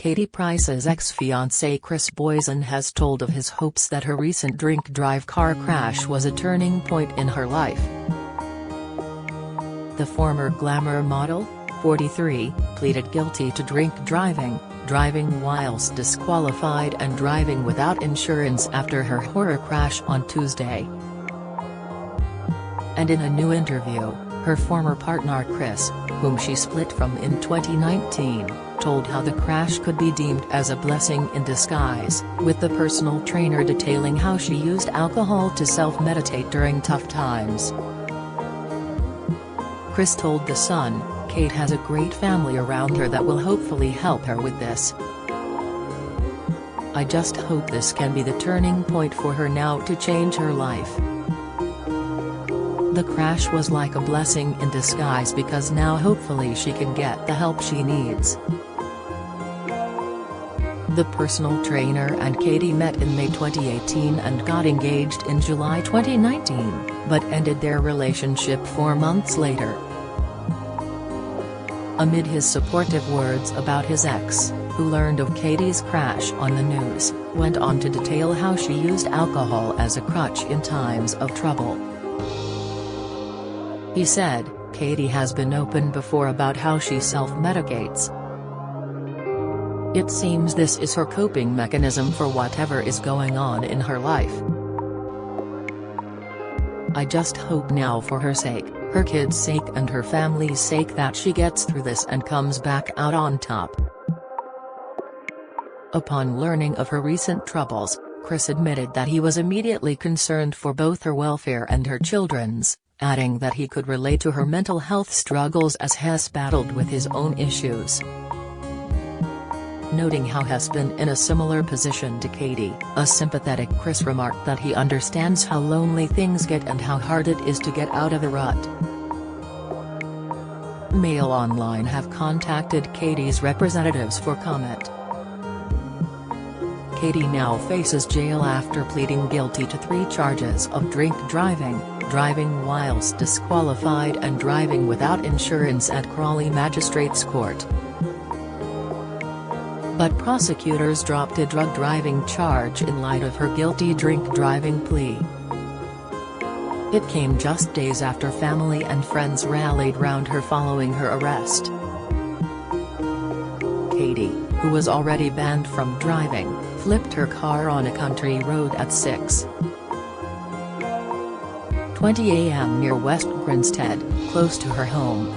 Katie Price's ex-fiancé Kris Boyson has told of his hopes that her recent drink-drive car crash was a turning point in her life. The former glamour model, 43, pleaded guilty to drink driving, driving whilst disqualified and driving without insurance after her horror crash on Tuesday. And in a new interview, her former partner Kris, whom she split from in 2019, told how the crash could be deemed as a blessing in disguise, with the personal trainer detailing how she used alcohol to self-medicate during tough times. Kris told The Sun, "Kate has a great family around her that will hopefully help her with this. I just hope this can be the turning point for her now to change her life. The crash was like a blessing in disguise because now hopefully she can get the help she needs." The personal trainer and Katie met in May 2018 and got engaged in July 2019, but ended their relationship 4 months later. Amid his supportive words about his ex, who learned of Katie's crash on the news, went on to detail how she used alcohol as a crutch in times of trouble. He said, "Katie has been open before about how she self-medicates. It seems this is her coping mechanism for whatever is going on in her life. I just hope now for her sake, her kids' sake and her family's sake that she gets through this and comes back out on top." Upon learning of her recent troubles, Kris admitted that he was immediately concerned for both her welfare and her children's, adding that he could relate to her mental health struggles as Hess battled with his own issues. Noting how Hess been in a similar position to Katie, a sympathetic Kris remarked that he understands how lonely things get and how hard it is to get out of the rut. Mail Online have contacted Katie's representatives for comment. Katie now faces jail after pleading guilty to 3 charges of drink driving, driving whilst disqualified and driving without insurance at Crawley Magistrates Court. But prosecutors dropped a drug driving charge in light of her guilty drink driving plea. It came just days after family and friends rallied round her following her arrest. Katie, who was already banned from driving, flipped her car on a country road at 6:20 a.m. near West Grinstead, close to her home.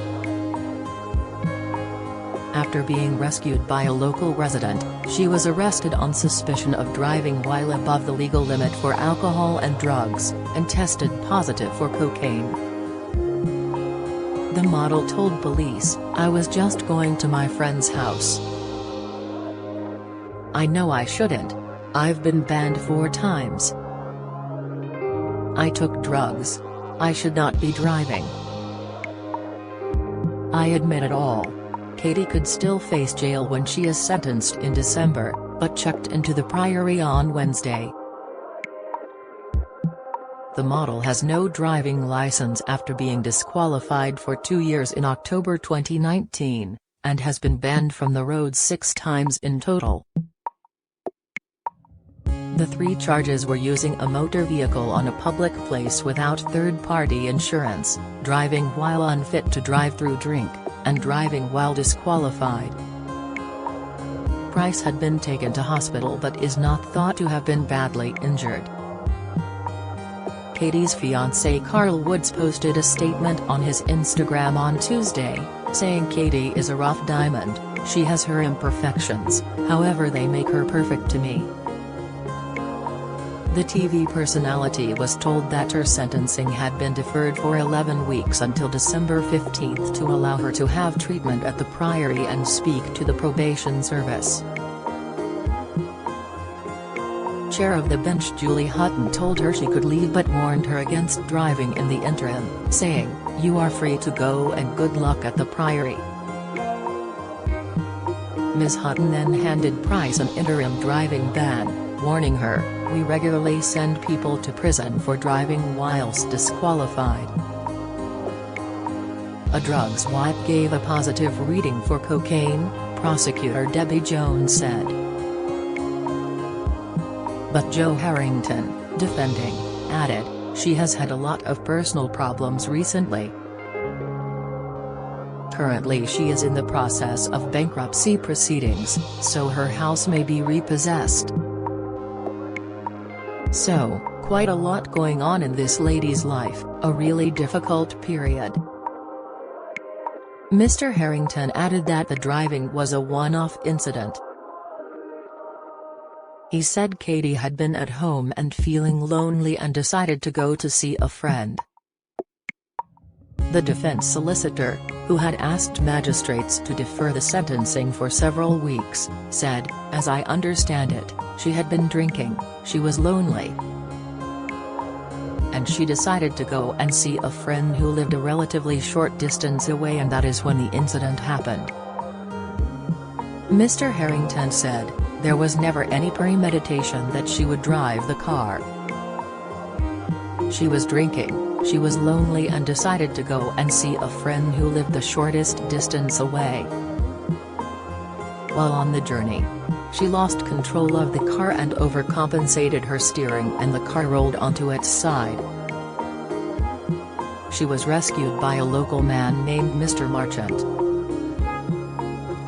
After being rescued by a local resident, she was arrested on suspicion of driving while above the legal limit for alcohol and drugs, and tested positive for cocaine. The model told police, "I was just going to my friend's house. I know I shouldn't. I've been banned 4 times. I took drugs. I should not be driving. I admit it all." Katie could still face jail when she is sentenced in December, but checked into the Priory on Wednesday. The model has no driving license after being disqualified for 2 years in October 2019, and has been banned from the road 6 times in total. The 3 charges were using a motor vehicle on a public place without third-party insurance, driving while unfit to drive through drink, and driving while disqualified. Price had been taken to hospital but is not thought to have been badly injured. Katie's fiancé Carl Woods posted a statement on his Instagram on Tuesday, saying Katie is a rough diamond, she has her imperfections, however they make her perfect to me. The TV personality was told that her sentencing had been deferred for 11 weeks until December 15 to allow her to have treatment at the Priory and speak to the probation service. Chair of the bench Julie Hutton told her she could leave but warned her against driving in the interim, saying, "You are free to go and good luck at the Priory." Ms. Hutton then handed Price an interim driving ban, warning her, "We regularly send people to prison for driving whilst disqualified." A drug swipe gave a positive reading for cocaine, prosecutor Debbie Jones said. But Jo Harrington, defending, added, "She has had a lot of personal problems recently. Currently she is in the process of bankruptcy proceedings, so her house may be repossessed. So, quite a lot going on in this lady's life, a really difficult period." Mr. Harrington added that the driving was a one-off incident. He said Katie had been at home and feeling lonely and decided to go to see a friend. The defense solicitor, who had asked magistrates to defer the sentencing for several weeks, said, "As I understand it, she had been drinking, she was lonely, and she decided to go and see a friend who lived a relatively short distance away, and that is when the incident happened." Mr. Harrington said, "There was never any premeditation that she would drive the car. She was drinking, she was lonely and decided to go and see a friend who lived the shortest distance away. While on the journey, she lost control of the car and overcompensated her steering, and the car rolled onto its side. She was rescued by a local man named Mr. Marchant.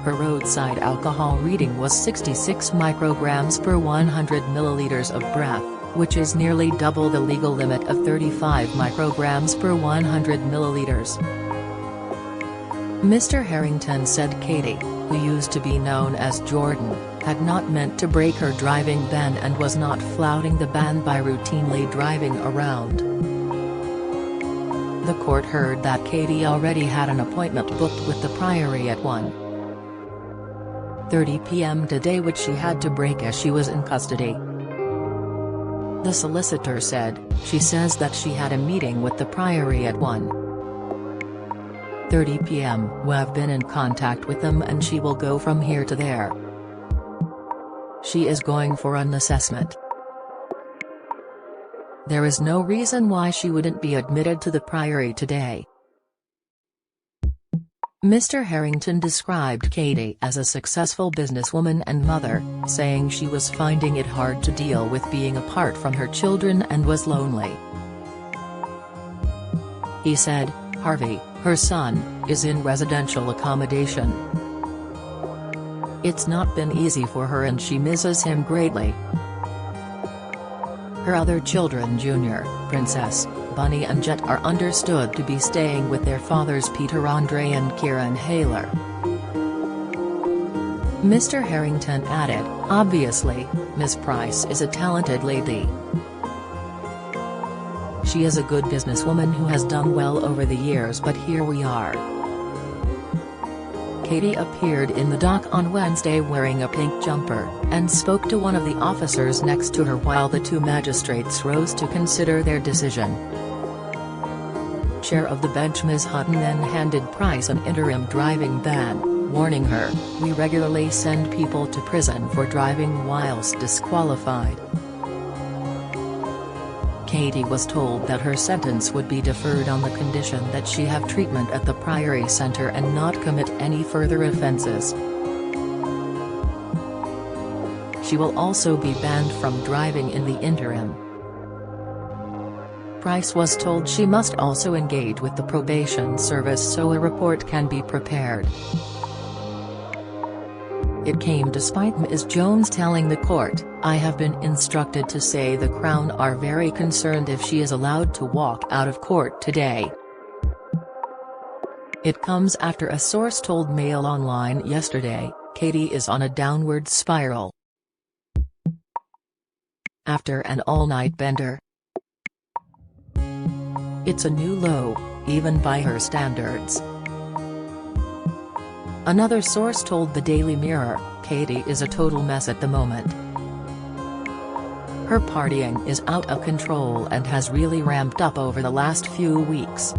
Her roadside alcohol reading was 66 micrograms per 100 milliliters of breath, which is nearly double the legal limit of 35 micrograms per 100 milliliters. Mr. Harrington said Katie, who used to be known as Jordan, had not meant to break her driving ban and was not flouting the ban by routinely driving around. The court heard that Katie already had an appointment booked with the Priory at 1:30 p.m. today, which she had to break as she was in custody. The solicitor said, "She says that she had a meeting with the Priory at 1:30 p.m. We've been in contact with them and she will go from here to there. She is going for an assessment. There is no reason why she wouldn't be admitted to the Priory today." Mr. Harrington described Katie as a successful businesswoman and mother, saying she was finding it hard to deal with being apart from her children and was lonely. He said, "Harvey, her son, is in residential accommodation. It's not been easy for her and she misses him greatly. Her other children, Junior, Princess, Bunny and Jet, are understood to be staying with their fathers Peter Andre and Kieran Haler." Mr. Harrington added, "Obviously, Ms. Price is a talented lady. She is a good businesswoman who has done well over the years, but here we are." Katie appeared in the dock on Wednesday wearing a pink jumper, and spoke to one of the officers next to her while the two magistrates rose to consider their decision. Chair of the bench Ms. Hutton then handed Price an interim driving ban, warning her, "We regularly send people to prison for driving whilst disqualified." Katie was told that her sentence would be deferred on the condition that she have treatment at the Priory Centre and not commit any further offences. She will also be banned from driving in the interim. Price was told she must also engage with the probation service so a report can be prepared. It came despite Ms. Jones telling the court, "I have been instructed to say the Crown are very concerned if she is allowed to walk out of court today." It comes after a source told Mail Online yesterday, Katie is on a downward spiral after an all-night bender. "It's a new low, even by her standards." Another source told the Daily Mirror, "Katie is a total mess at the moment. Her partying is out of control and has really ramped up over the last few weeks."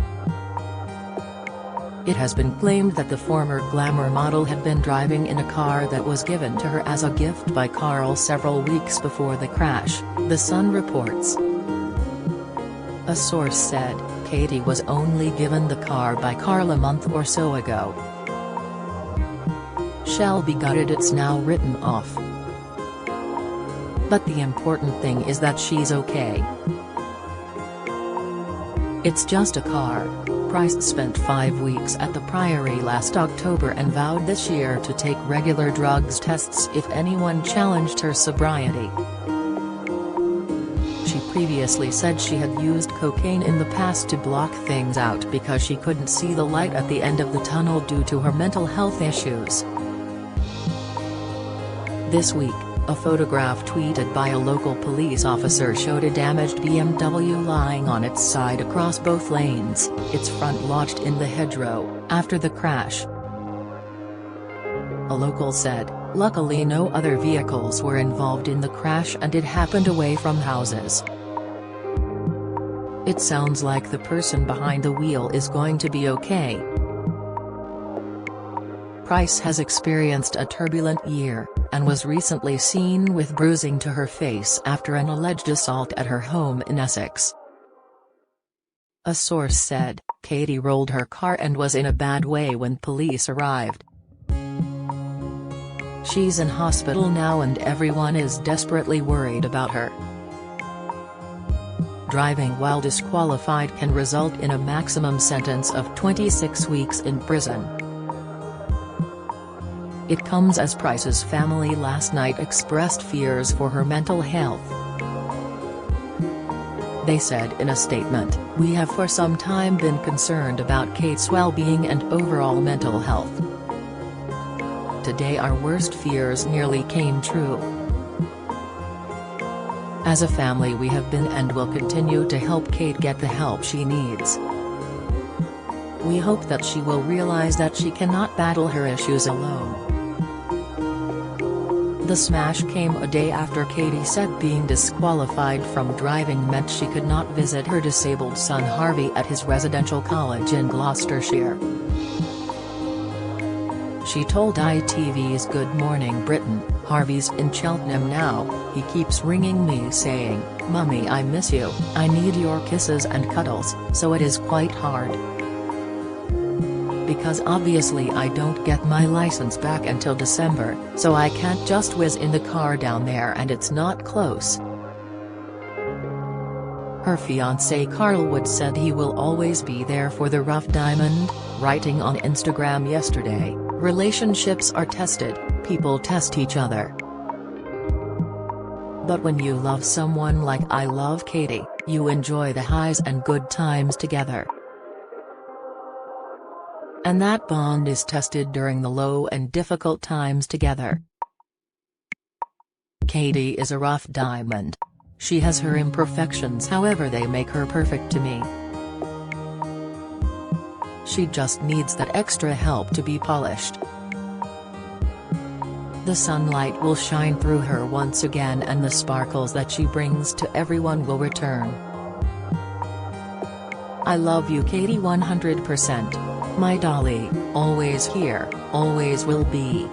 It has been claimed that the former glamour model had been driving in a car that was given to her as a gift by Carl several weeks before the crash, The Sun reports. A source said, Katie was only given the car by Carl a month or so ago. "Shell be gutted, it's now written off. But the important thing is that she's okay. It's just a car." Price spent 5 weeks at the Priory last October and vowed this year to take regular drugs tests if anyone challenged her sobriety. She previously said she had used cocaine in the past to block things out because she couldn't see the light at the end of the tunnel due to her mental health issues. This week, a photograph tweeted by a local police officer showed a damaged BMW lying on its side across both lanes, its front lodged in the hedgerow, after the crash. A local said, "Luckily no other vehicles were involved in the crash and it happened away from houses. It sounds like the person behind the wheel is going to be okay." Price has experienced a turbulent year, and was recently seen with bruising to her face after an alleged assault at her home in Essex. A source said, "Katie rolled her car and was in a bad way when police arrived. She's in hospital now and everyone is desperately worried about her." Driving while disqualified can result in a maximum sentence of 26 weeks in prison. It comes as Price's family last night expressed fears for her mental health. They said in a statement, "We have for some time been concerned about Kate's well-being and overall mental health. Today our worst fears nearly came true. As a family we have been and will continue to help Kate get the help she needs. We hope that she will realize that she cannot battle her issues alone." The smash came a day after Katie said being disqualified from driving meant she could not visit her disabled son Harvey at his residential college in Gloucestershire. She told ITV's Good Morning Britain, "Harvey's in Cheltenham now, he keeps ringing me saying, 'Mummy, I miss you, I need your kisses and cuddles,' so it is quite hard. Because obviously I don't get my license back until December, so I can't just whiz in the car down there and it's not close." Her fiancé Carl Wood said he will always be there for the rough diamond, writing on Instagram yesterday, "Relationships are tested, people test each other. But when you love someone like I love Katie, you enjoy the highs and good times together. And that bond is tested during the low and difficult times together. Katie is a rough diamond. She has her imperfections, however they make her perfect to me. She just needs that extra help to be polished. The sunlight will shine through her once again and the sparkles that she brings to everyone will return. I love you Katie 100%. My dolly, always here, always will be."